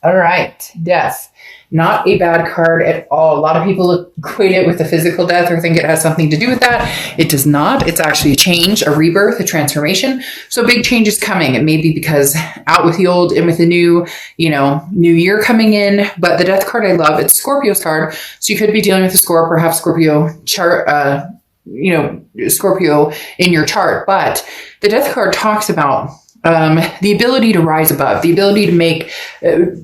All right. Death. Not a bad card at all. A lot of people equate it with a physical death or think it has something to do with that. It does not. It's actually a change, a rebirth, a transformation. So big change is coming. It may be because out with the old, in with the new, new year coming in. But the death card I love, it's Scorpio's card. So you could be dealing with a Scorpio, perhaps Scorpio chart, Scorpio in your chart. But the death card talks about the ability to rise above, the ability to make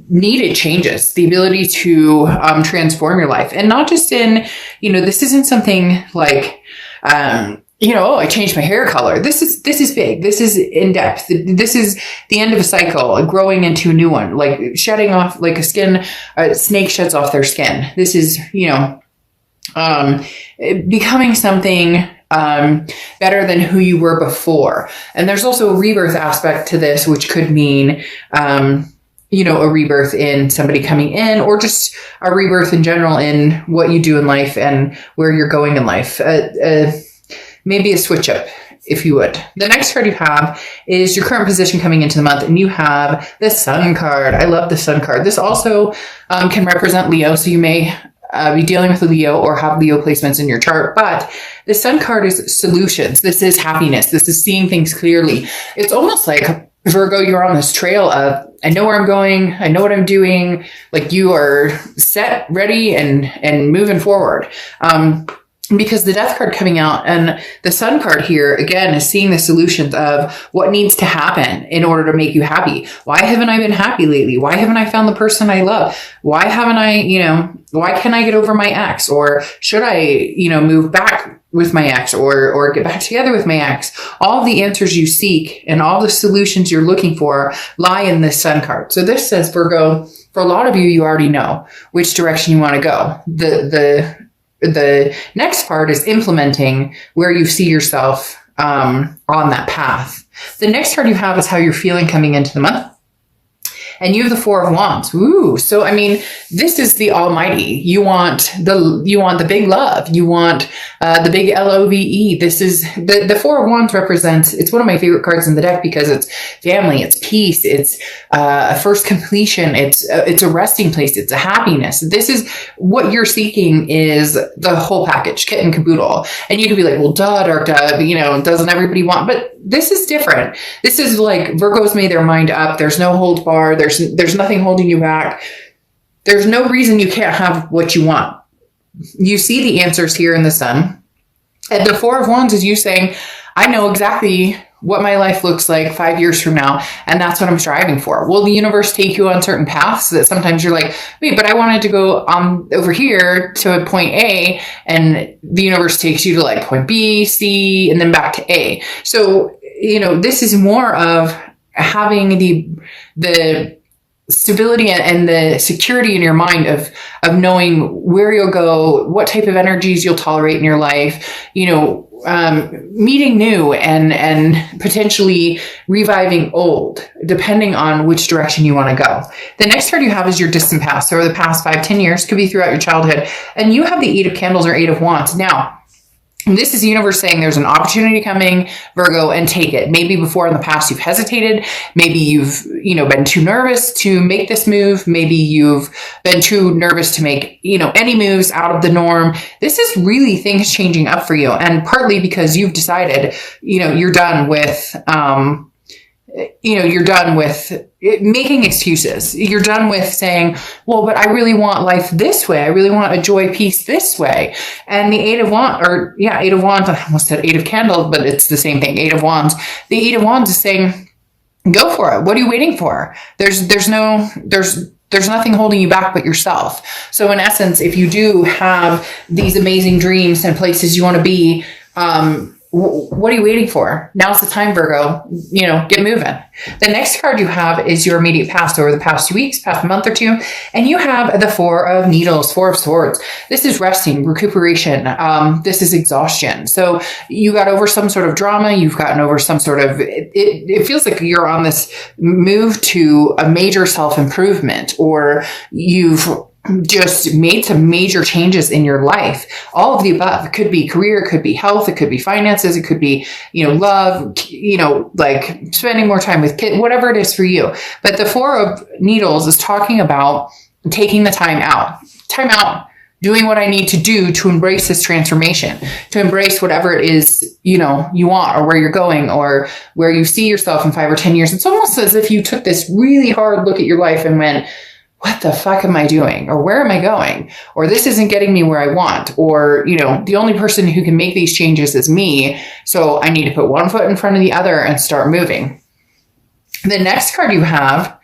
needed changes, the ability to transform your life. And not just in, this isn't something like, I changed my hair color. This is big. This is in depth. This is the end of a cycle, growing into a new one, like shedding off, like a snake sheds off their skin. This is, becoming something better than who you were before. And there's also a rebirth aspect to this, which could mean, a rebirth in somebody coming in, or just a rebirth in general in what you do in life and where you're going in life. Maybe a switch up, if you would. The next card you have is your current position coming into the month, and you have the Sun card. I love the Sun card. This also can represent Leo, so you may be dealing with a Leo or have Leo placements in your chart. But the Sun card is solutions. This is happiness. This is seeing things clearly. It's almost like, Virgo, you're on this trail of, I know where I'm going. I know what I'm doing. Like, you are set, ready, and moving forward. Because the death card coming out and the Sun card here, again, is seeing the solutions of what needs to happen in order to make you happy. Why haven't I been happy lately? Why haven't I found the person I love? Why haven't I, why can't I get over my ex? Or should I, move back with my ex or get back together with my ex? All the answers you seek and all the solutions you're looking for lie in this Sun card. So this says, Virgo, for a lot of you already know which direction you want to go. The next part is implementing where you see yourself on that path. The next card you have is how you're feeling coming into the month. And you have the Four of Wands. Ooh. So, this is the almighty. You want the big love. You want the big LOVE. This is the Four of Wands represents, it's one of my favorite cards in the deck because it's family, it's peace, it's a first completion, it's a resting place, it's a happiness. This is what you're seeking, is the whole package, kit and caboodle. And you could be like, well, dark, doesn't everybody want? But this is different. This is like Virgo's made their mind up. There's no hold bar. There's nothing holding you back. There's no reason you can't have what you want. You see the answers here in the Sun. And the Four of Wands is you saying, I know exactly what my life looks like 5 years from now, and that's what I'm striving for. Will the universe take you on certain paths that sometimes you're like, wait, but I wanted to go over here to a point A, and the universe takes you to like point B, C, and then back to A. So, this is more of having the stability and the security in your mind of knowing where you'll go, what type of energies you'll tolerate in your life, meeting new and potentially reviving old, depending on which direction you want to go. The next card you have is your distant past. So the past 5-10 years, could be throughout your childhood. And you have the Eight of Candles or Eight of Wands. Now, this is the universe saying there's an opportunity coming, Virgo, and take it. Maybe before in the past you've hesitated. Maybe you've, been too nervous to make this move. Maybe you've been too nervous to make, any moves out of the norm. This is really things changing up for you. And partly because you've decided, you're done with, you're done with making excuses. You're done with saying, well, but I really want life this way. I really want a joy, peace this way. And the Eight of Wands, Eight of Wands, I almost said Eight of Candles, but it's the same thing. Eight of Wands. The Eight of Wands is saying, go for it. What are you waiting for? There's nothing holding you back but yourself. So in essence, if you do have these amazing dreams and places you want to be, what are you waiting for? Now's the time, Virgo. Get moving. The next card you have is your immediate past, over the past 2 weeks, past month or two. And you have the Four of Needles, Four of Swords. This is resting, recuperation. This is exhaustion. So you got over some sort of drama. You've gotten over some sort of, it feels like you're on this move to a major self-improvement, or you've just made some major changes in your life. All of the above. It could be career, it could be health, it could be finances, it could be, love, like spending more time with kids, whatever it is for you. But the Four of Needles is talking about taking the time out, doing what I need to do to embrace this transformation, to embrace whatever it is, you want, or where you're going, or where you see yourself in 5 or 10 years. It's almost as if you took this really hard look at your life and went, what the fuck am I doing? Or where am I going? Or this isn't getting me where I want. Or, the only person who can make these changes is me. So I need to put one foot in front of the other and start moving. The next card you have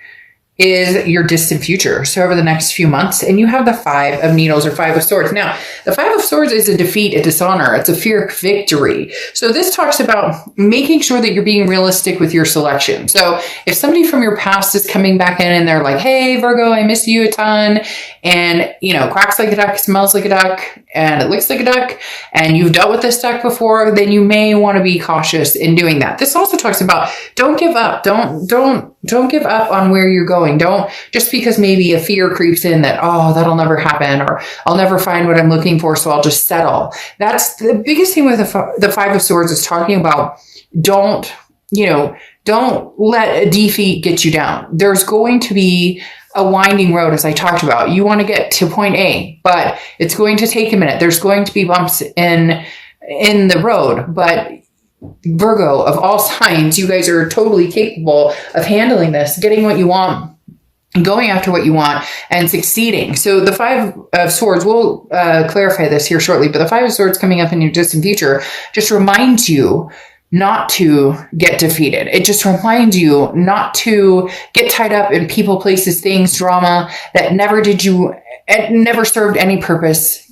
is your distant future. So over the next few months, and you have the Five of Needles or Five of Swords. Now, the Five of Swords is a defeat, a dishonor. It's a fear of victory. So this talks about making sure that you're being realistic with your selection. So if somebody from your past is coming back in and they're like, hey, Virgo, I miss you a ton. And, quacks like a duck, smells like a duck, and it looks like a duck, and you've dealt with this duck before, then you may want to be cautious in doing that. This also talks about don't give up. Don't give up on where you're going. Don't, just because maybe a fear creeps in that, oh, that'll never happen, or I'll never find what I'm looking for, so I'll just settle. That's the biggest thing with the Five of Swords is talking about don't let a defeat get you down. There's going to be a winding road, as I talked about. You want to get to point A, but it's going to take a minute. There's going to be bumps in the road, but Virgo, of all signs, you guys are totally capable of handling this, getting what you want, going after what you want, and succeeding. So the Five of Swords, we'll clarify this here shortly, but the Five of Swords coming up in your distant future just reminds you not to get defeated. It just reminds you not to get tied up in people, places, things, drama that never served any purpose,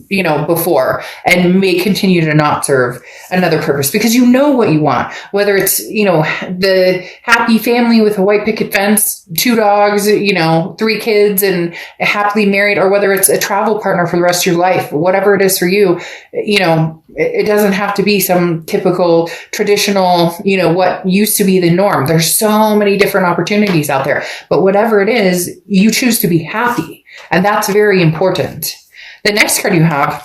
before, and may continue to not serve another purpose, because you know what you want, whether it's, the happy family with a white picket fence, 2 dogs, 3 kids, and happily married, or whether it's a travel partner for the rest of your life, whatever it is for you, it doesn't have to be some typical traditional, what used to be the norm. There's so many different opportunities out there, but whatever it is, you choose to be happy. And that's very important. The next card you have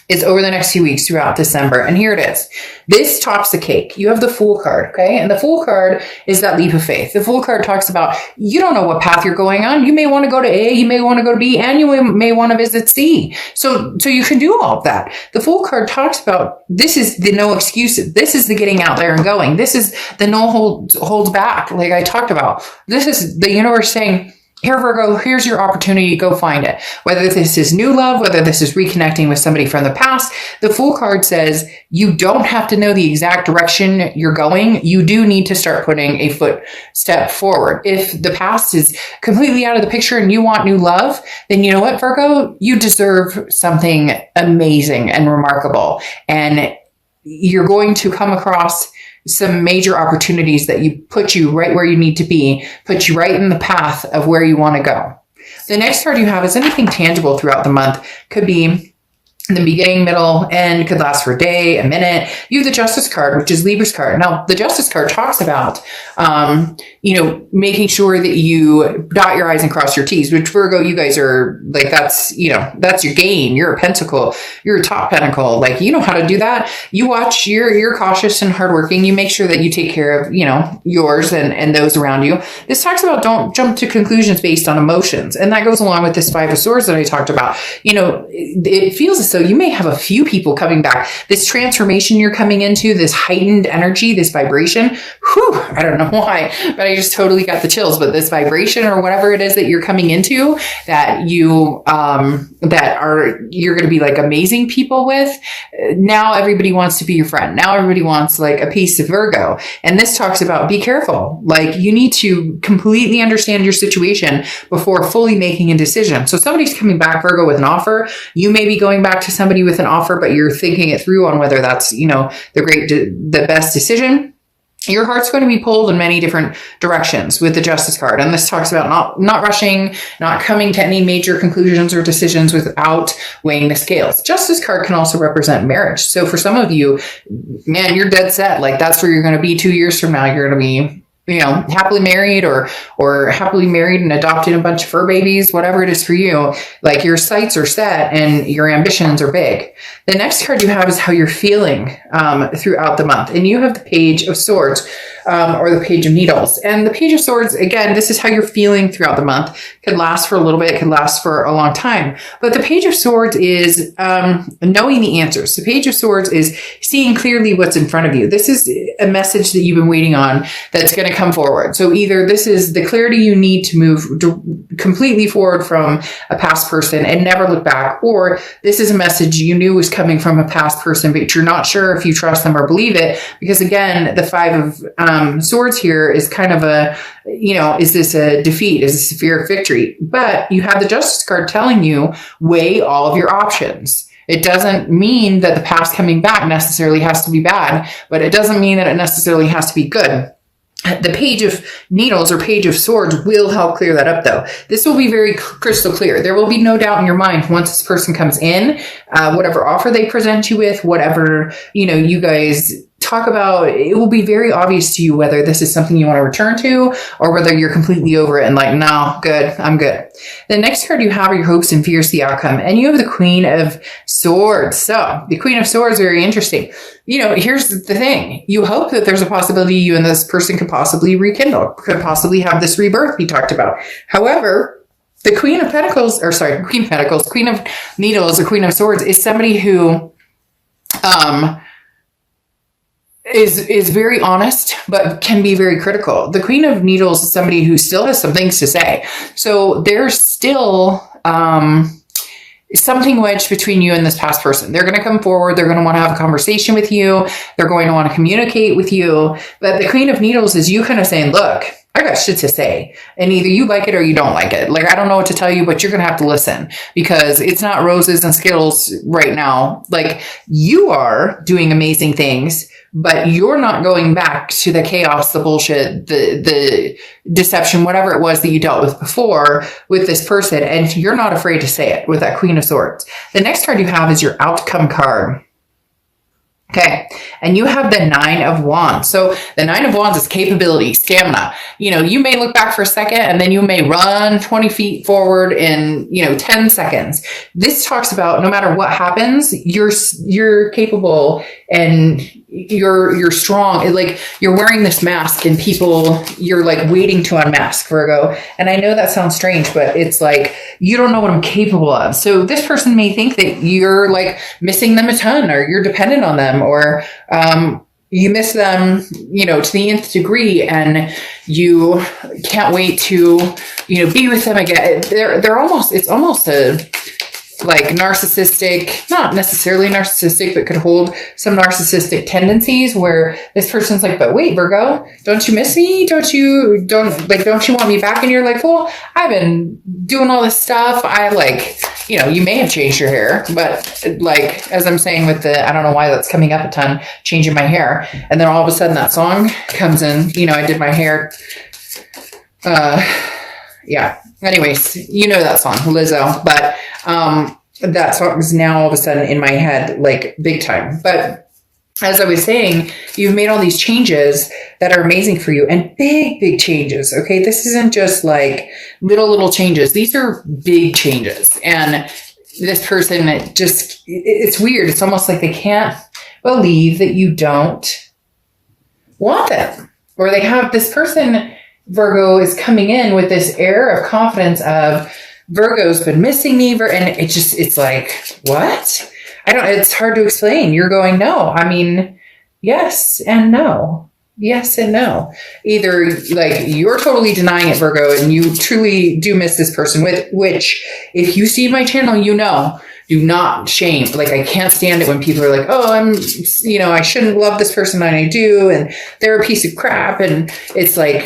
is over the next few weeks throughout December. And here it is. This tops the cake. You have the Fool card, okay? And the Fool card is that leap of faith. The Fool card talks about, you don't know what path you're going on. You may want to go to A, you may want to go to B, and you may want to visit C. So you can do all of that. The Fool card talks about, this is the no excuses. This is the getting out there and going. This is the no holds back, like I talked about. This is the universe saying, here, Virgo, here's your opportunity. Go find it. Whether this is new love, whether this is reconnecting with somebody from the past, the Fool card says you don't have to know the exact direction you're going. You do need to start putting a footstep forward. If the past is completely out of the picture and you want new love, then you know what, Virgo? You deserve something amazing and remarkable. And you're going to come across some major opportunities that put you right where you need to be, put you right in the path of where you want to go. The next card you have is anything tangible throughout the month. Could be the beginning, middle, end, could last for a day, a minute. You have the Justice card, which is Libra's card. Now, the Justice card talks about, making sure that you dot your I's and cross your T's, which Virgo, you guys are like, that's your game. You're a pentacle. You're a top pentacle. Like, you know how to do that. You watch, you're cautious and hardworking. You make sure that you take care of, yours and those around you. This talks about don't jump to conclusions based on emotions. And that goes along with this Five of Swords that I talked about. It feels as though you may have a few people coming back. This transformation you're coming into, this heightened energy, this vibration, I don't know why, but I just totally got the chills. But this vibration or whatever it is that you're coming into, that you're going to be like amazing people with. Now everybody wants to be your friend. Now everybody wants like a piece of Virgo. And this talks about be careful. Like, you need to completely understand your situation before fully making a decision. So somebody's coming back, Virgo, with an offer. You may be going back to somebody with an offer, but you're thinking it through on whether that's, the best decision. Your heart's going to be pulled in many different directions with the Justice card. And this talks about not rushing, not coming to any major conclusions or decisions without weighing the scales. Justice card can also represent marriage. So for some of you, man, you're dead set. Like, that's where you're going to be 2 years from now. You're going to be happily married or happily married and adopted a bunch of fur babies, whatever it is for you, like your sights are set and your ambitions are big. The next card you have is how you're feeling throughout the month. And you have the Page of Swords or the Page of Needles. And the Page of Swords, again, this is how you're feeling throughout the month. Could last for a little bit, could last for a long time. But the Page of Swords is knowing the answers. The Page of Swords is seeing clearly what's in front of you. This is a message that you've been waiting on that's going to come forward. So either this is the clarity you need to move completely forward from a past person and never look back, or this is a message you knew was coming from a past person, but you're not sure if you trust them or believe it. Because again, the Five of Swords here is kind of a, is this a defeat? Is this a fear of victory? But you have the Justice card telling you, weigh all of your options. It doesn't mean that the past coming back necessarily has to be bad, but it doesn't mean that it necessarily has to be good. The Page of Needles or Page of Swords will help clear that up, though. This will be very crystal clear. There will be no doubt in your mind once this person comes in, whatever offer they present you with, whatever, you guys talk about, it will be very obvious to you whether this is something you want to return to or whether you're completely over it and like, no, good, I'm good. The next card you have are your hopes and fears, the outcome. And you have the Queen of Swords. So the Queen of Swords, very interesting. Here's the thing. You hope that there's a possibility you and this person could possibly rekindle, could possibly have this rebirth we talked about. However, the Queen of Needles, or Queen of Swords is somebody who, is very honest, but can be very critical. The Queen of Needles is somebody who still has some things to say. So there's still something wedged between you and this past person. They're going to come forward. They're going to want to have a conversation with you. They're going to want to communicate with you. But the Queen of Needles is you kind of saying, look, I got shit to say. And either you like it or you don't like it. Like, I don't know what to tell you, but you're going to have to listen because it's not roses and Skittles right now. Like, you are doing amazing things, but you're not going back to the chaos, the bullshit, the deception, whatever it was that you dealt with before with this person. And you're not afraid to say it with that Queen of Swords. The next card you have is your outcome card. Okay. And you have the Nine of Wands. So the Nine of Wands is capability, stamina. You may look back for a second and then you may run 20 feet forward in, 10 seconds. This talks about no matter what happens, you're capable and you're strong. Like, you're wearing this mask and you're like waiting to unmask, Virgo. And I know that sounds strange, but it's like, you don't know what I'm capable of. So this person may think that you're like missing them a ton, or you're dependent on them, or, you miss them, to the nth degree, and you can't wait to, be with them again. It's almost a, like, narcissistic, not necessarily narcissistic, but could hold some narcissistic tendencies where this person's like, but wait, Virgo, don't you miss me? Don't you want me back? And you're like, well, I've been doing all this stuff. You may have changed your hair, but like, as I'm saying with I don't know why that's coming up a ton, changing my hair. And then all of a sudden that song comes in, I did my hair. Yeah. Anyways, that song, Lizzo, but, that song is now all of a sudden in my head, like, big time. But as I was saying, you've made all these changes that are amazing for you, and big, big changes. Okay. This isn't just like little changes. These are big changes. And this person, it's weird. It's almost like they can't believe that you don't want them, or they have this person, Virgo, is coming in with this air of confidence of, Virgo's been missing me, and it's like, what? It's hard to explain. You're going, no. I mean, yes and no. Yes and no. Either like you're totally denying it, Virgo, and you truly do miss this person, which if you see my channel, do not shame. Like, I can't stand it when people are like, oh, I shouldn't love this person and I do, and they're a piece of crap. And it's like,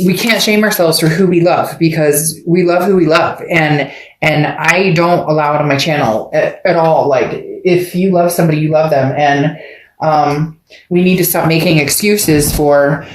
we can't shame ourselves for who we love, because we love who we love. And I don't allow it on my channel at all. Like, if you love somebody, you love them. And, we need to stop making excuses for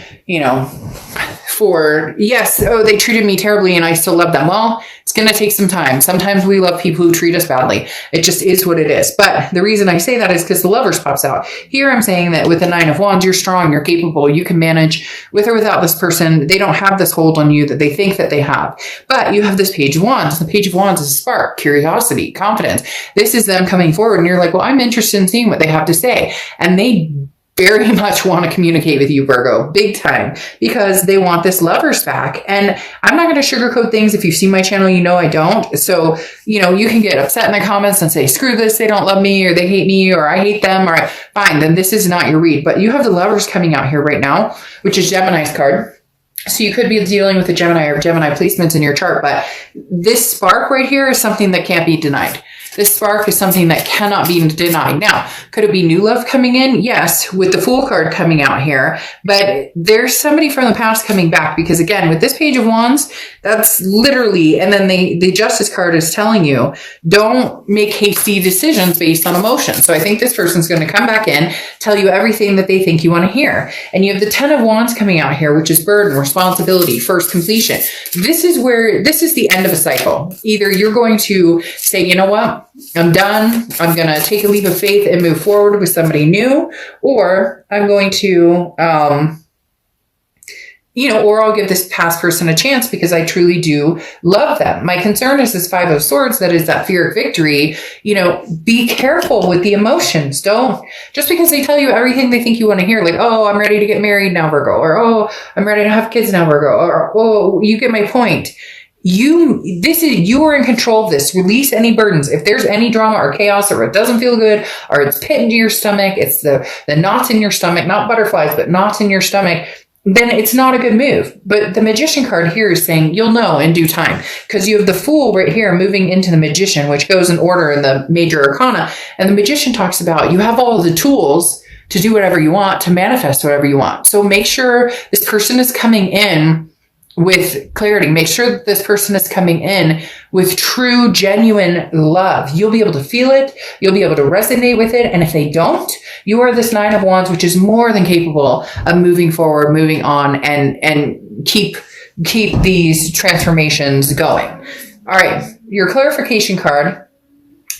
for, yes, oh, they treated me terribly and I still love them. Well, it's going to take some time. Sometimes we love people who treat us badly. It just is what it is. But the reason I say that is because the Lovers pops out. Here I'm saying that with the Nine of Wands, you're strong, you're capable, you can manage with or without this person. They don't have this hold on you that they think that they have. But you have this Page of Wands. The Page of Wands is a spark, curiosity, confidence. This is them coming forward and you're like, well, I'm interested in seeing what they have to say. And they very much want to communicate with you, Virgo, big time, because they want this Lovers back. And I'm not going to sugarcoat things. If you've seen my channel, you know I don't. So, you can get upset in the comments and say, screw this, they don't love me, or they hate me, or I hate them, or fine, then this is not your read. But you have the Lovers coming out here right now, which is Gemini's card. So you could be dealing with a Gemini or Gemini placements in your chart, but this spark right here is something that can't be denied. This spark is something that cannot be denied. Now, could it be new love coming in? Yes, with the Fool card coming out here. But there's somebody from the past coming back because, again, with this Page of Wands, that's literally, and then the Justice card is telling you, don't make hasty decisions based on emotion. So I think this person's going to come back in, tell you everything that they think you want to hear. And you have the Ten of Wands coming out here, which is burden, responsibility, first completion. This is the end of a cycle. Either you're going to say, you know what? I'm done. I'm going to take a leap of faith and move forward with somebody new, or I'm going to, or I'll give this past person a chance because I truly do love them. My concern is this Five of Swords, that is that fear of victory. Be careful with the emotions. Don't, just because they tell you everything they think you want to hear, like, oh, I'm ready to get married now, Virgo, or, oh, I'm ready to have kids now, Virgo, or, oh, you get my point. You are in control of this. Release any burdens. If there's any drama or chaos, or it doesn't feel good, or it's pit into your stomach, it's the knots in your stomach, not butterflies, but knots in your stomach, then it's not a good move. But the Magician card here is saying you'll know in due time, because you have the Fool right here moving into the Magician, which goes in order in the major arcana. And the Magician talks about you have all of the tools to do whatever you want, to manifest whatever you want. So make sure this person is coming in with clarity. Make sure that this person is coming in with true, genuine love. You'll be able to feel it. You'll be able to resonate with it. And if they don't, you are this Nine of Wands, which is more than capable of moving forward, moving on, and keep these transformations going. All right. Your clarification card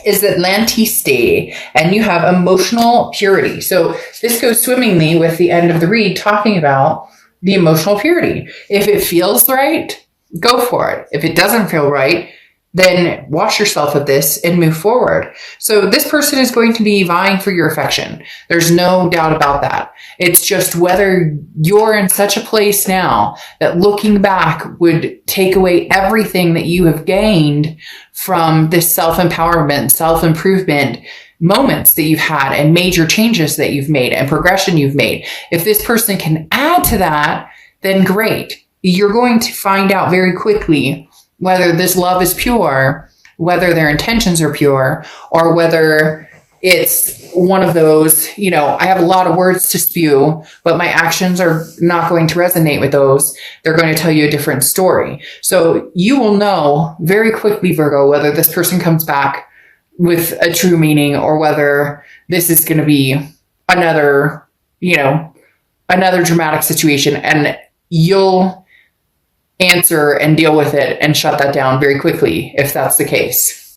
is Atlantiste, and you have emotional purity. So this goes swimmingly with the end of the read, talking about the emotional purity. If it feels right, go for it. If it doesn't feel right, then wash yourself of this and move forward. So this person is going to be vying for your affection. There's no doubt about that. It's just whether you're in such a place now that looking back would take away everything that you have gained from this self-empowerment, self-improvement moments that you've had, and major changes that you've made, and progression you've made. If this person can add to that, then great. You're going to find out very quickly whether this love is pure, whether their intentions are pure, or whether it's one of those, I have a lot of words to spew, but my actions are not going to resonate with those. They're going to tell you a different story. So you will know very quickly, Virgo, whether this person comes back with a true meaning, or whether this is going to be another dramatic situation, and you'll answer and deal with it and shut that down very quickly if that's the case.